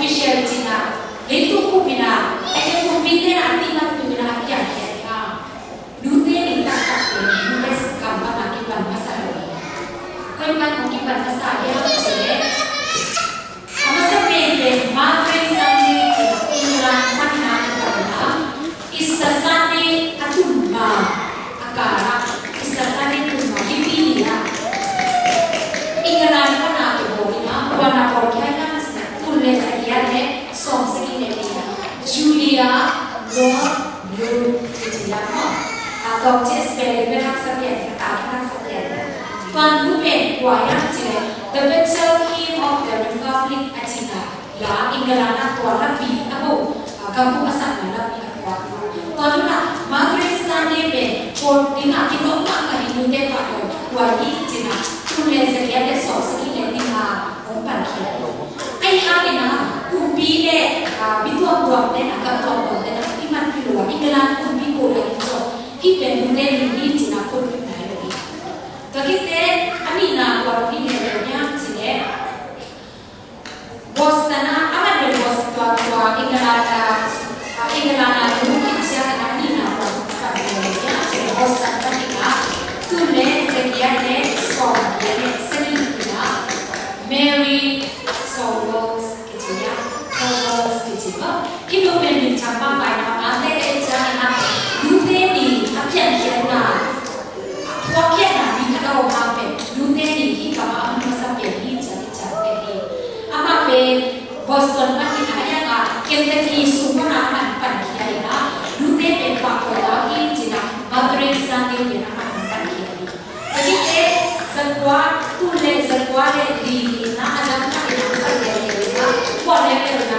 official cina itu kumina ayat kumina nanti nanti kumina aja ya dute minta kakek nulis gambar akibat masalah kan akibat masalah ya cile apa sebebe makai sandi iran mana karena istasani atumba akara istasani tumba dipilih ya ingran mana kebolina wana korjanya tulis sekian deh som sekian dia Julia Blue Julia atau Jessica berhak sekian kata sekian tuan Ruben wayang cile the Battle Hymn of the Republic Atina ya ingran tuan rapi aku kamu asal rapi aku tuan Luna Margaret Stanley Ben Tina kita nak kahidu deh pak wajib cina tulis sekian deh som sekian dia umpan kia ai hamina kumpi deh bituang deh nak tuang deh nak iman keluar ingran kumpi boleh itu kita boleh ini cina kumpi lagi kita amina kalau ini nya cina bos tanah aman deh bos tua ingran mungkin siapa amina kalau sebenarnya cina bos tanah kita tulis sekian deh som jadi seringnya Mary Solos kecilnya Solos kecil itu memang campak banyak nanti kerjanya dute ni apian kiana wakiana di kau apa dute ni kita mahu masalah ni jadi apa be Boston mati kaya kan kita ni semua aman pankiana dute be pakoi lagi cina Margaret Stanley be aman pankiana jadi sebuah tulis sebuah di ada boleh kerana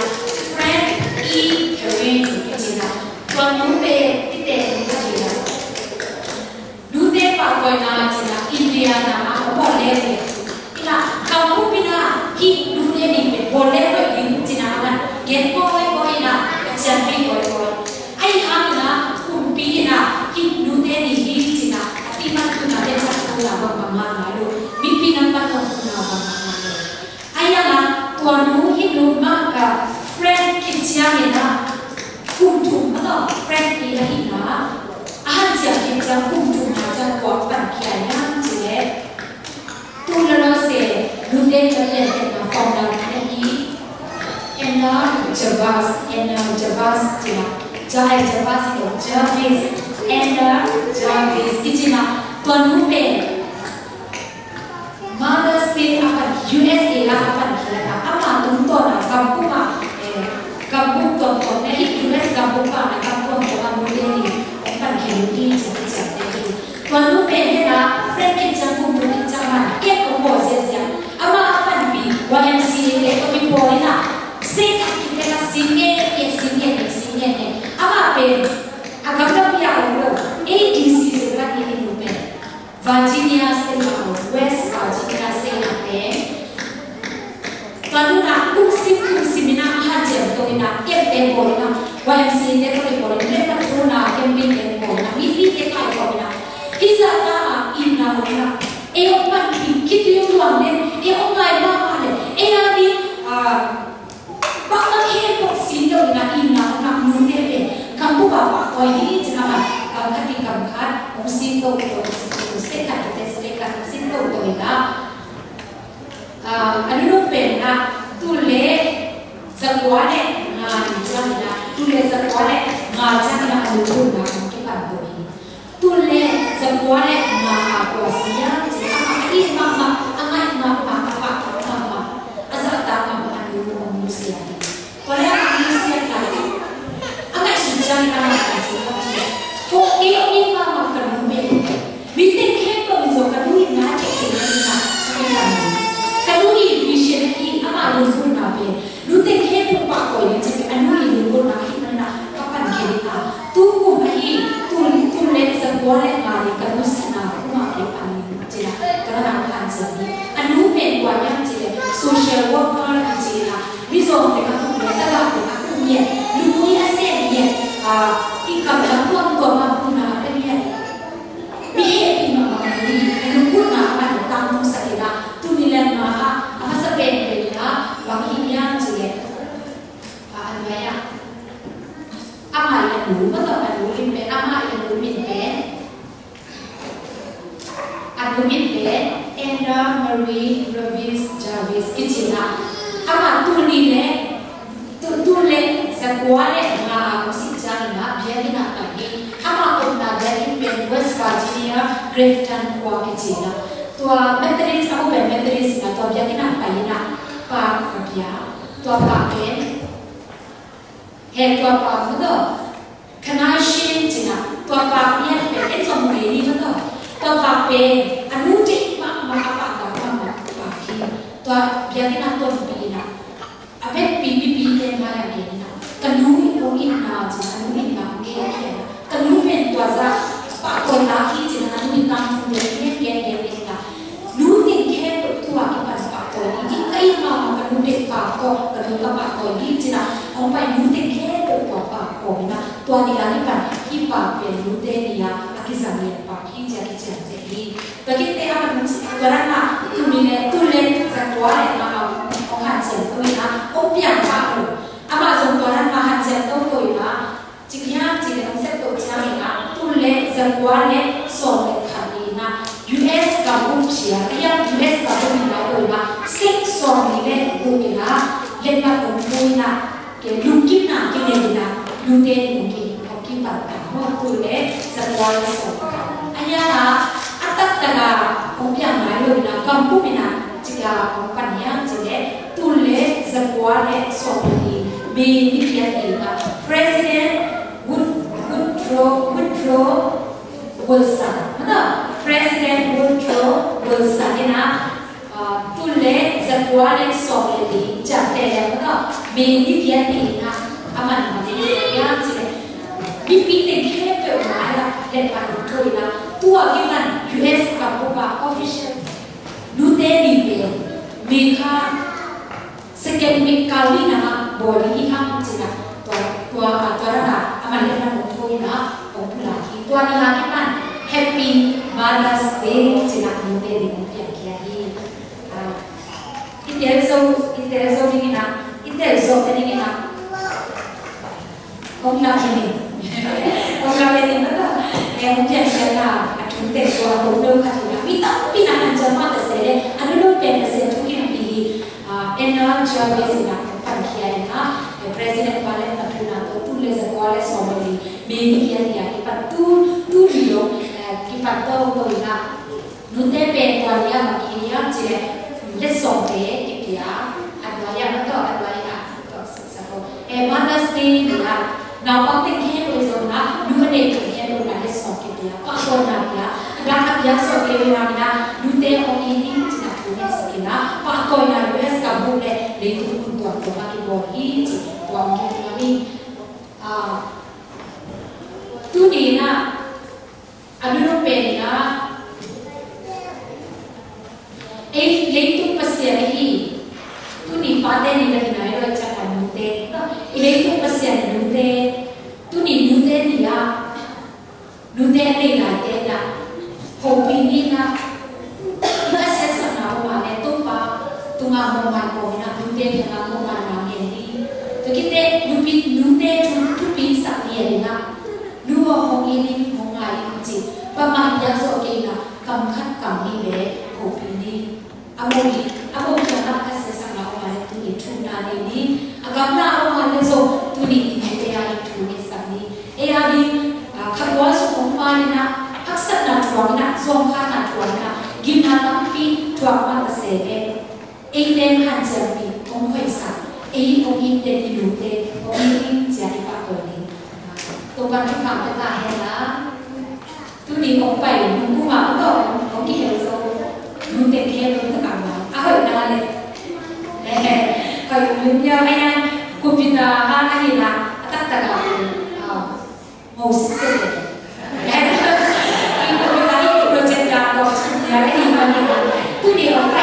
friend Kevin Cina tuan Mumbe kita Cina dute pakoi na Cina India nama boleh ina kamu bina hi dute ni boleh bagi Cina kan gen boleh na jampi boleh ai hamna kumpi na hi dute ni hi Cina tapi macam mana dia satu lama lalu mimpi nampak tu lama ayana tuanu hidup maka friend kecil na kuntum atau friend ini na aja kita kuntum aja kuat pankianya je tu lalu se dute jalan na formula ini enak jabas je jahai jabas itu jabis enak jabis ijina tuanu pe Mother's Day akan USA lah akan kita apa untuk nak kampung tonton ni US kampung mana kampung kamu ni akan kita ni jadi kalau pernah nak friend kita kumpul kita mana kamu saja apa ni YMCA itu boleh nak state kita nak sini apa agak lebih awal ADC sekarang ini bukan Virginia State West Virginia State kalau nak kursi mina hajar tu mina kita boleh nak YMCA kita boleh kita tu nak camping kita boleh nak mimpi kita boleh nak izata ina boleh orang kita yang luar ni orang mana ni bakal heboh sih tu nak ina nak mundur kamu bawa kau ini jangan ketika kan musim tu sekat musim tu ina anu pena tule sekolah tule sekolah ngajar na anu na kita beri tule sekolah na aku siang jadi mama asal tak mama anu manusia boleh manusia kali agak susah nak kok ini mama kerumbe bikin kepo itu kadui ngaji kita kadui vision ini apa lumpur nabe lute kepo pak kau ini jadi anu ini lumpur nabi mana kapan kita tunggu lagi tulen sekolah kali kadui sana rumah depan jadi kerana kan jadi anu penguayang jadi social worker jadi bisa mereka tu mereka aku ni lumpur asyik ni ikam lakukan kau mampu nak apa ni bihe ina mampu lumpur nak apa tamu saya tu nilai maha apa sebab dia bagi yang je นูเมื่อก่อนอนุมินเป็นอาม่าอนุมินเป็นอนุมินเป็นเอ็นดามารีโรบิสจาวิสกิจินะอาม่าตุลีเล่ตุเล่สักวันเล่มาอุสิจารินะเบียดินะไปอาม่าอุนาเดลิเป็นเวสต์เวอร์จิเนียเกรฟตันกัวกิจินะตัวเมทริสอาม่าเป็นเมทริสนะตัวเบียดินะไปนะปากกับยาตัวปากเป็นเห็นตัวปากมั้งก็ขณะชินจินะตัวปากเนี่ยเป็นเอ็นสมุยนี่มั้งก็ตัวปากเป็นอนุจิตมาapa agak mana pagiตัวเบียกินตัวปีนะอาเป็ดปีเต็มมาอย่างนี้นะกันนู้นโอ้อินนาจินะนู้นอินนาเกย์กันนู้นเป็นตัวจะปากคนละที่จินะนู้นอินนาเกย์นะนู้นอินแค่ตัวที่ปัสปากคนนี้ก็อินมากันนู้นเด็กปากก็กันนู้นกับปากคนนี้จินะเอาไปนู้นเด็กแค่ตัวปากคนนะตัวนี้อะไรกันที่ปากเป็นนู้นเด็กเนี่ยอากิสังเลียนปากที่จะกิจเจดีbegitu apa karena tulen satuan nama orang sentuh ina opiang kamu apa satuan mahan sentuh tu ina jika orang sentuh jang ina tulen satuan soleh kali ina US kamu siapa yang US kamu ina tu ina sing soleh tu ina lepas kamu ina ke mungkin nak ke ina mungkin pada kamu tulen satuan soleh ayah taga opiang malu na kampu mina jika kompanya jadi tulle zakuane sopi me nikian ina President Woodrow Wilson mana President Woodrow Wilson ina tulle zakuane sopi di jatnya mana me nikian ina aman mana ya jadi bipin kepe umaya lepas itu ina tua kita US kapupa official nute libe meka second kali nama boli iham cina tua rana aman lepas itu ina populasi tua ni lagi kan Happy Mother's Day cina nute libe kiai itu ini na kong lagi ni mana yang jadi chúng ta có bốn đôi khát vọng vì tất vì là hàng trăm hoa sẽ đấy anh đôi bên là sẽ thu kiếm vì energy cho việc là phần kia là president Biden tập trung là tu lên giải quyết xong rồi mình kia thì cái phần tu điều cái phần đâu rồi là nút để bên qua nhà mà kia chỉ để xong cái kia anh nói là nó đó anh nói là sao em Mother's Day là nào có tiếng kia rồi là đưa đến cái kia rồi là để xong cái kia cóคนนะya dah ya so ke na dute on ini cina punya sekina pak koi na US kamu le itu untuk apa ki boi tuang ke ni tu ni na adu pe na leitu pasya hi tu ni pade ni lagi na ro cha kan dute leitu pasya dute tu ni dute ni ya dute ni la te na hobi ni na kita sesa na o ma ne to pa tu nga mo ma ko na dute ni na mo ma na ni ni to kite dute tu pi sa ni na duo ho ni ni ho nga ni ji pa ma ya so ke na kam khat kam ni le hobi ni amo ki na ka sesa na o ma ne tu ni tu na ni agam na o ma ne so tu ni ni te ya ni tu ni sa ni e ya ni khatwa so ko ma ni na aksat na tuang na zong kha na tuang na gim na tam pi tuang ma ta se le e den han cha pi ong khoi sa e ong in te ni lu te ong in ja ni pa ko ni to ban ki ka ta he la tu ni ong pai nu ku ma ko ong ki he so nu te ke lu ta ka ma a hoi na le kai lu ya ai na ku pi ta ha na ni na ta ta ga mo se tu dia orang